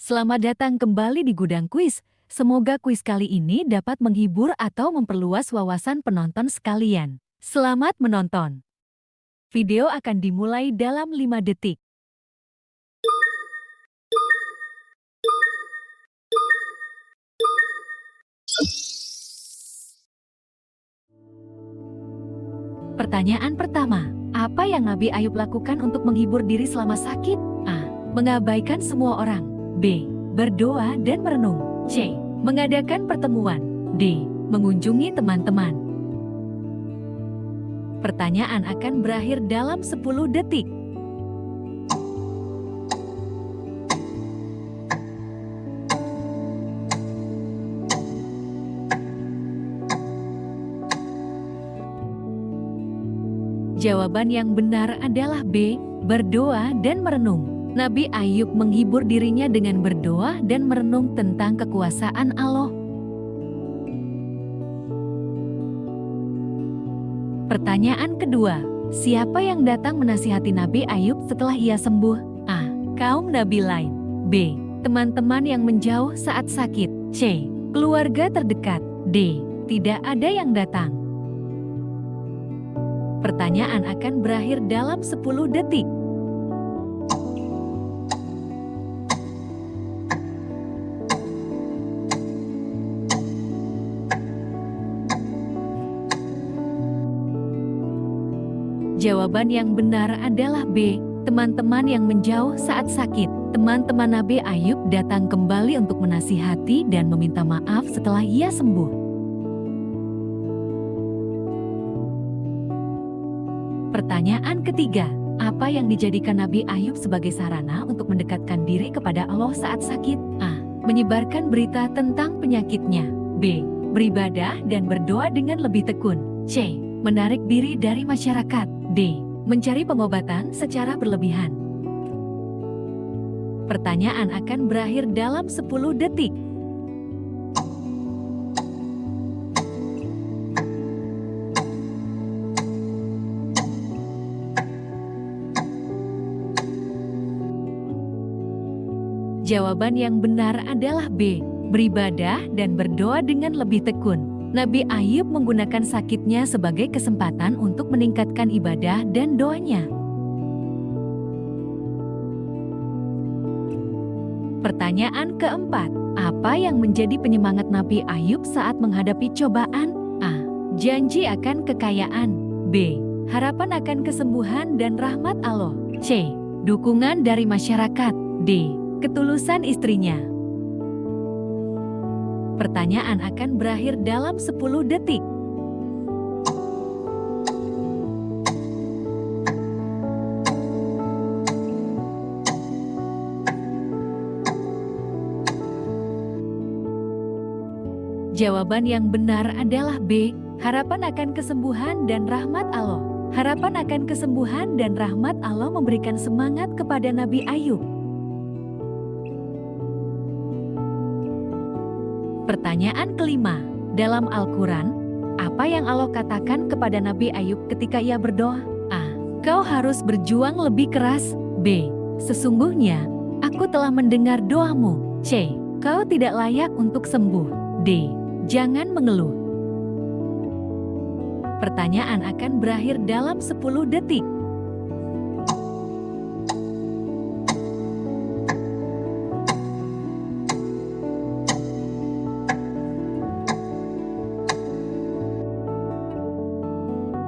Selamat datang kembali di Gudang Kuis. Semoga kuis kali ini dapat menghibur atau memperluas wawasan penonton sekalian. Selamat menonton. Video akan dimulai dalam 5 detik. Pertanyaan pertama, apa yang Nabi Ayub lakukan untuk menghibur diri selama sakit? A. Mengabaikan semua orang. B. Berdoa dan merenung. C. Mengadakan pertemuan. D. Mengunjungi teman-teman. Pertanyaan akan berakhir dalam 10 detik. Jawaban yang benar adalah B. Berdoa dan merenung. Nabi Ayub menghibur dirinya dengan berdoa dan merenung tentang kekuasaan Allah. Pertanyaan kedua, siapa yang datang menasihati Nabi Ayub setelah ia sembuh? A. Kaum Nabi lain. B. Teman-teman yang menjauh saat sakit. C. Keluarga terdekat. D. Tidak ada yang datang. Pertanyaan akan berakhir dalam 10 detik. Jawaban yang benar adalah B. Teman-teman yang menjauh saat sakit. Teman-teman Nabi Ayub datang kembali untuk menasihati dan meminta maaf setelah ia sembuh. Pertanyaan ketiga, apa yang dijadikan Nabi Ayub sebagai sarana untuk mendekatkan diri kepada Allah saat sakit? A. Menyebarkan berita tentang penyakitnya. B. Beribadah dan berdoa dengan lebih tekun. C. Menarik diri dari masyarakat. D. Mencari pengobatan secara berlebihan. Pertanyaan akan berakhir dalam 10 detik. Jawaban yang benar adalah B. Beribadah dan berdoa dengan lebih tekun. Nabi Ayub menggunakan sakitnya sebagai kesempatan untuk meningkatkan ibadah dan doanya. Pertanyaan keempat, apa yang menjadi penyemangat Nabi Ayub saat menghadapi cobaan? A. Janji akan kekayaan. B. Harapan akan kesembuhan dan rahmat Allah. C. Dukungan dari masyarakat. D. Ketulusan istrinya. Pertanyaan akan berakhir dalam 10 detik. Jawaban yang benar adalah B. Harapan akan kesembuhan dan rahmat Allah. Harapan akan kesembuhan dan rahmat Allah memberikan semangat kepada Nabi Ayub. Pertanyaan kelima, dalam Al-Quran, apa yang Allah katakan kepada Nabi Ayub ketika ia berdoa? A. Kau harus berjuang lebih keras. B. Sesungguhnya, aku telah mendengar doamu. C. Kau tidak layak untuk sembuh. D. Jangan mengeluh. Pertanyaan akan berakhir dalam 10 detik.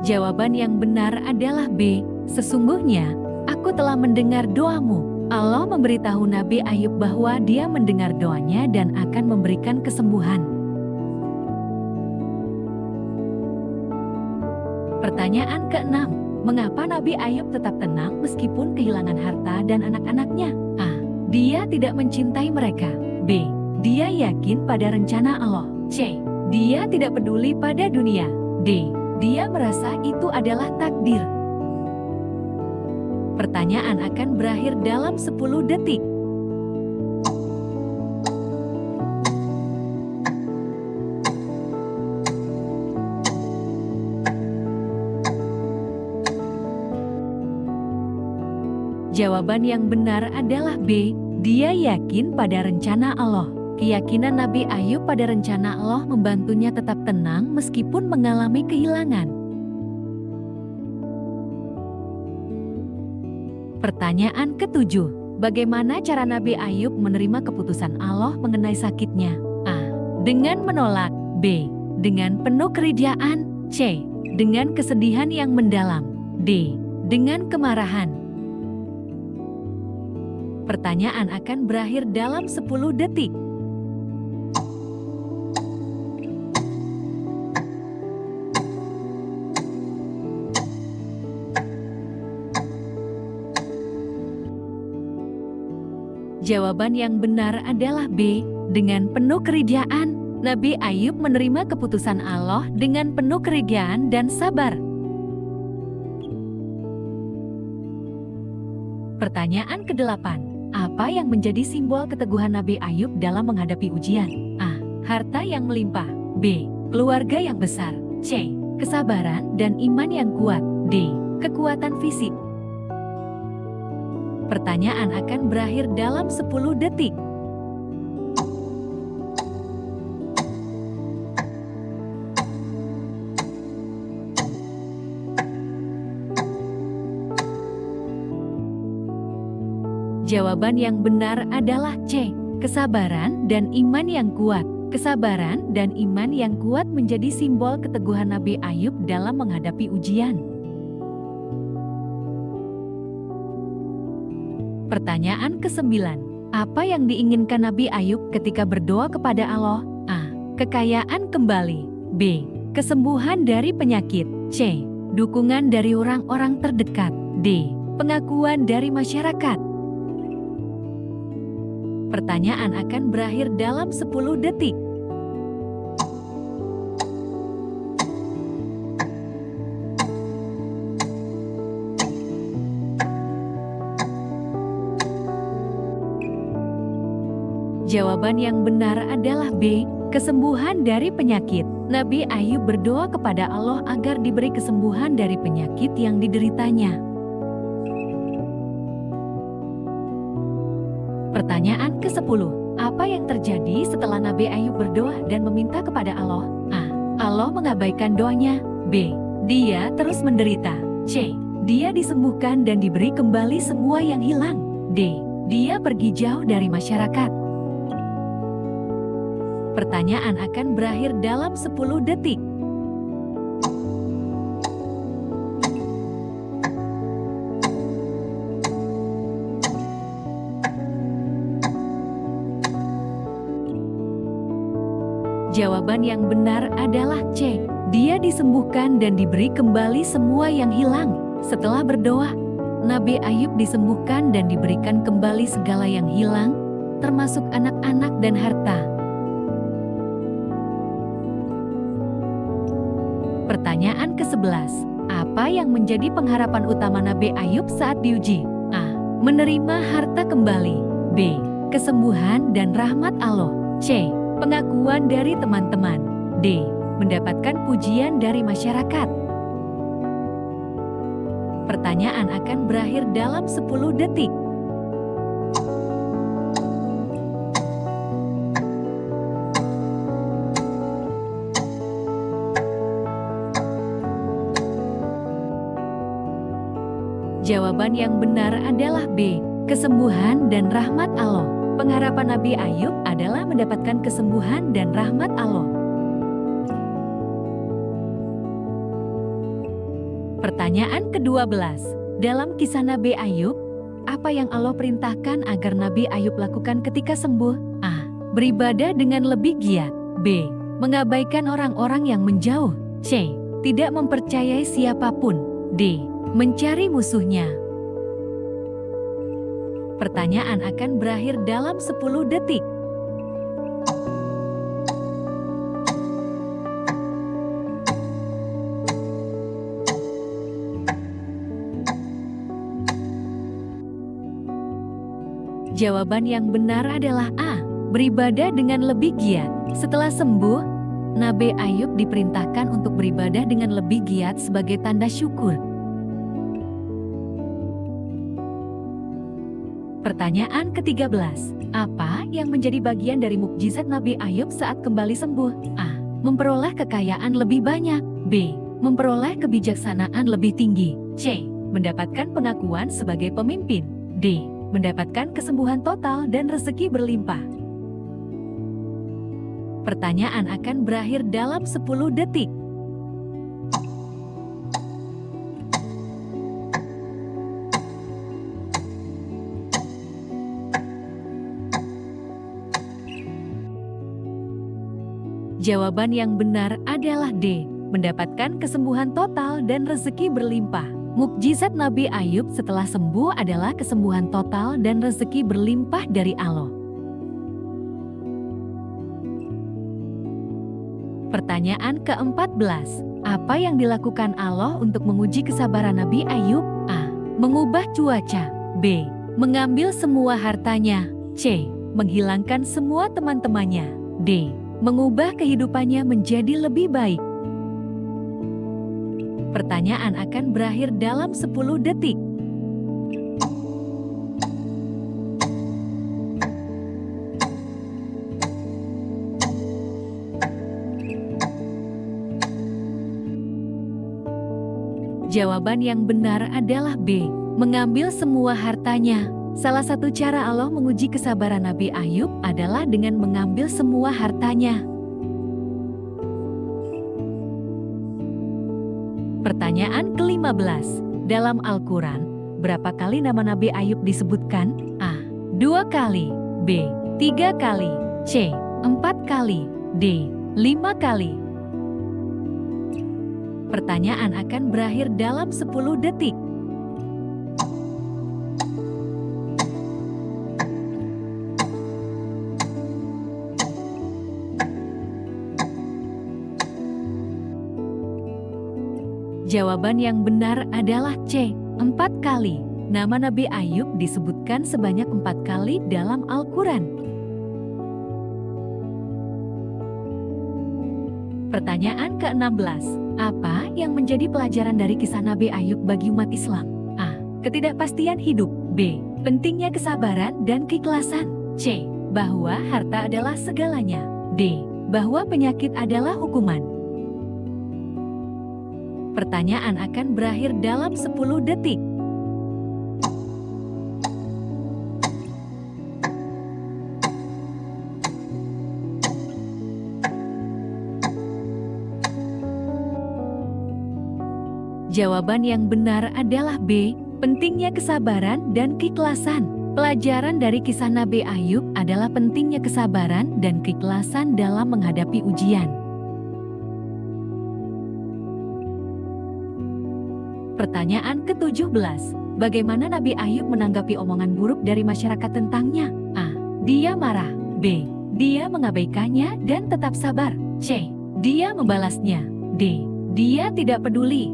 Jawaban yang benar adalah B. Sesungguhnya, aku telah mendengar doamu. Allah memberitahu Nabi Ayub bahwa Dia mendengar doanya dan akan memberikan kesembuhan. Pertanyaan keenam, mengapa Nabi Ayub tetap tenang meskipun kehilangan harta dan anak-anaknya? A. Dia tidak mencintai mereka. B. Dia yakin pada rencana Allah. C. Dia tidak peduli pada dunia. D. Dia merasa itu adalah takdir. Pertanyaan akan berakhir dalam 10 detik. Jawaban yang benar adalah B. Dia yakin pada rencana Allah. Keyakinan Nabi Ayub pada rencana Allah membantunya tetap tenang meskipun mengalami kehilangan. Pertanyaan ketujuh, bagaimana cara Nabi Ayub menerima keputusan Allah mengenai sakitnya? A. Dengan menolak. B. Dengan penuh keridhaan. C. Dengan kesedihan yang mendalam. D. Dengan kemarahan. Pertanyaan akan berakhir dalam 10 detik. Jawaban yang benar adalah B. Dengan penuh keridhaan. Nabi Ayub menerima keputusan Allah dengan penuh keridhaan dan sabar. Pertanyaan ke-8. Apa yang menjadi simbol keteguhan Nabi Ayub dalam menghadapi ujian? A. Harta yang melimpah. B. Keluarga yang besar. C. Kesabaran dan iman yang kuat. D. Kekuatan fisik. Pertanyaan akan berakhir dalam 10 detik. Jawaban yang benar adalah C. Kesabaran dan iman yang kuat. Kesabaran dan iman yang kuat menjadi simbol keteguhan Nabi Ayub dalam menghadapi ujian. Pertanyaan ke-9. Apa yang diinginkan Nabi Ayub ketika berdoa kepada Allah? A. Kekayaan kembali. B. Kesembuhan dari penyakit. C. Dukungan dari orang-orang terdekat. D. Pengakuan dari masyarakat. Pertanyaan akan berakhir dalam 10 detik. Jawaban yang benar adalah B. Kesembuhan dari penyakit. Nabi Ayub berdoa kepada Allah agar diberi kesembuhan dari penyakit yang dideritanya. Pertanyaan ke-10. Apa yang terjadi setelah Nabi Ayub berdoa dan meminta kepada Allah? A. Allah mengabaikan doanya. B. Dia terus menderita. C. Dia disembuhkan dan diberi kembali semua yang hilang. D. Dia pergi jauh dari masyarakat. Pertanyaan akan berakhir dalam 10 detik. Jawaban yang benar adalah C. Dia disembuhkan dan diberi kembali semua yang hilang. Setelah berdoa, Nabi Ayub disembuhkan dan diberikan kembali segala yang hilang, termasuk anak-anak dan harta. Pertanyaan ke-11. Apa yang menjadi pengharapan utama Nabi Ayub saat diuji? A. Menerima harta kembali. B. Kesembuhan dan rahmat Allah. C. Pengakuan dari teman-teman. D. Mendapatkan pujian dari masyarakat. Pertanyaan akan berakhir dalam 10 detik. Jawaban yang benar adalah B. Kesembuhan dan rahmat Allah. Pengharapan Nabi Ayub adalah mendapatkan kesembuhan dan rahmat Allah. Pertanyaan ke-12. Dalam kisah Nabi Ayub, apa yang Allah perintahkan agar Nabi Ayub lakukan ketika sembuh? A. Beribadah dengan lebih giat. B. Mengabaikan orang-orang yang menjauh. C. Tidak mempercayai siapapun. D. Mencari musuhnya. Pertanyaan akan berakhir dalam 10 detik. Jawaban yang benar adalah A. Beribadah dengan lebih giat. Setelah sembuh, Nabi Ayub diperintahkan untuk beribadah dengan lebih giat sebagai tanda syukur. Pertanyaan ke-13. Apa yang menjadi bagian dari mukjizat Nabi Ayub saat kembali sembuh? A. Memperoleh kekayaan lebih banyak. B. Memperoleh kebijaksanaan lebih tinggi. C. Mendapatkan pengakuan sebagai pemimpin. D. Mendapatkan kesembuhan total dan rezeki berlimpah. Pertanyaan akan berakhir dalam 10 detik. Jawaban yang benar adalah D. Mendapatkan kesembuhan total dan rezeki berlimpah. Mukjizat Nabi Ayub setelah sembuh adalah kesembuhan total dan rezeki berlimpah dari Allah. Pertanyaan ke-14. Apa yang dilakukan Allah untuk menguji kesabaran Nabi Ayub? A. Mengubah cuaca. B. Mengambil semua hartanya. C. Menghilangkan semua teman-temannya. D. Mengubah kehidupannya menjadi lebih baik. Pertanyaan akan berakhir dalam 10 detik. Jawaban yang benar adalah B. Mengambil semua hartanya. Salah satu cara Allah menguji kesabaran Nabi Ayub adalah dengan mengambil semua hartanya. Pertanyaan ke-15. Dalam Al-Quran, berapa kali nama Nabi Ayub disebutkan? A. 2 kali. B. 3 kali. C. 4 kali. D. 5 kali. Pertanyaan akan berakhir dalam 10 detik. Jawaban yang benar adalah C. 4 kali. Nama Nabi Ayub disebutkan sebanyak 4 kali dalam Al-Quran. Pertanyaan ke-16. Apa yang menjadi pelajaran dari kisah Nabi Ayub bagi umat Islam? A. Ketidakpastian hidup. B. Pentingnya kesabaran dan keikhlasan. C. Bahwa harta adalah segalanya. D. Bahwa penyakit adalah hukuman. Pertanyaan akan berakhir dalam 10 detik. Jawaban yang benar adalah B. Pentingnya kesabaran dan keikhlasan. Pelajaran dari kisah Nabi Ayub adalah pentingnya kesabaran dan keikhlasan dalam menghadapi ujian. Pertanyaan ke-17. Bagaimana Nabi Ayub menanggapi omongan buruk dari masyarakat tentangnya? A. Dia marah. B. Dia mengabaikannya dan tetap sabar. C. Dia membalasnya. D. Dia tidak peduli.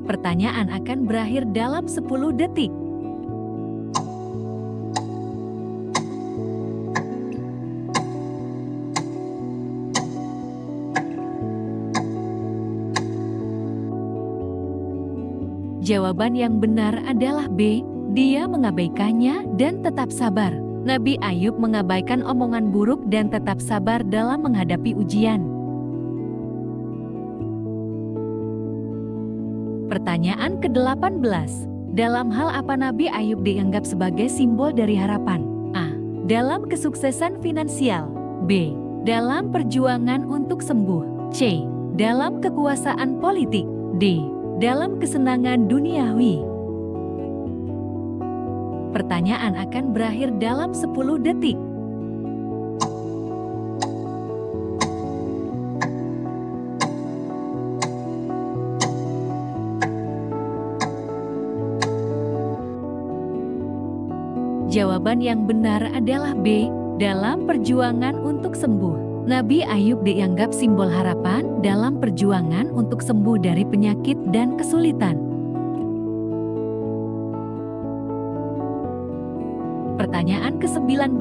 Pertanyaan akan berakhir dalam 10 detik. Jawaban yang benar adalah B. Dia mengabaikannya dan tetap sabar. Nabi Ayub mengabaikan omongan buruk dan tetap sabar dalam menghadapi ujian. Pertanyaan ke-18. Dalam hal apa Nabi Ayub dianggap sebagai simbol dari harapan? A. Dalam kesuksesan finansial. B. Dalam perjuangan untuk sembuh. C. Dalam kekuasaan politik. D. Dalam kesenangan duniawi. Pertanyaan akan berakhir dalam 10 detik. Jawaban yang benar adalah B. Dalam perjuangan untuk sembuh. Nabi Ayub dianggap simbol harapan dalam perjuangan untuk sembuh dari penyakit dan kesulitan. Pertanyaan ke-19.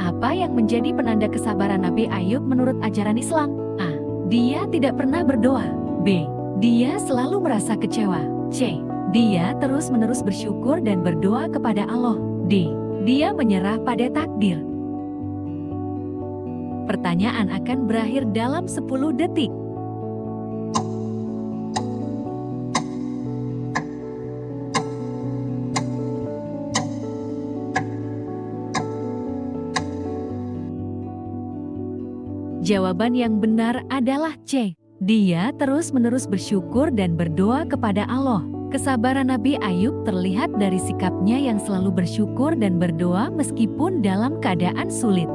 Apa yang menjadi penanda kesabaran Nabi Ayub menurut ajaran Islam? A. Dia tidak pernah berdoa. B. Dia selalu merasa kecewa. C. Dia terus-menerus bersyukur dan berdoa kepada Allah. D. Dia menyerah pada takdir. Pertanyaan akan berakhir dalam 10 detik. Jawaban yang benar adalah C. Dia terus-menerus bersyukur dan berdoa kepada Allah. Kesabaran Nabi Ayub terlihat dari sikapnya yang selalu bersyukur dan berdoa meskipun dalam keadaan sulit.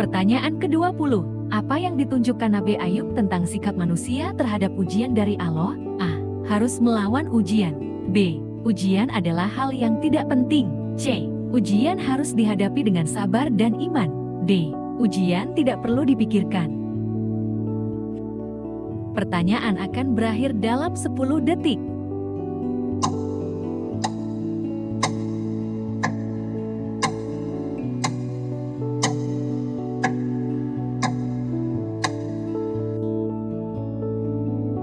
Pertanyaan ke-20. Apa yang ditunjukkan Nabi Ayub tentang sikap manusia terhadap ujian dari Allah? A. Harus melawan ujian. B. Ujian adalah hal yang tidak penting. C. Ujian harus dihadapi dengan sabar dan iman. D. Ujian tidak perlu dipikirkan. Pertanyaan akan berakhir dalam 10 detik.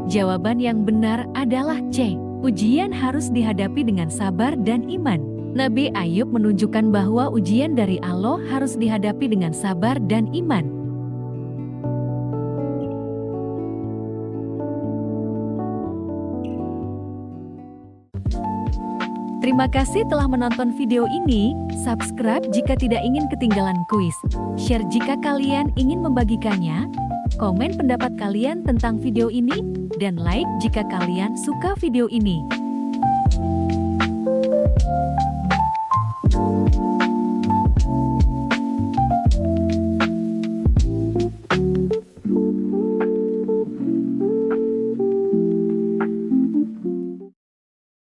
Jawaban yang benar adalah C. Ujian harus dihadapi dengan sabar dan iman. Nabi Ayub menunjukkan bahwa ujian dari Allah harus dihadapi dengan sabar dan iman. Terima kasih telah menonton video ini. Subscribe jika tidak ingin ketinggalan kuis. Share jika kalian ingin membagikannya. Komen pendapat kalian tentang video ini. Dan like jika kalian suka video ini.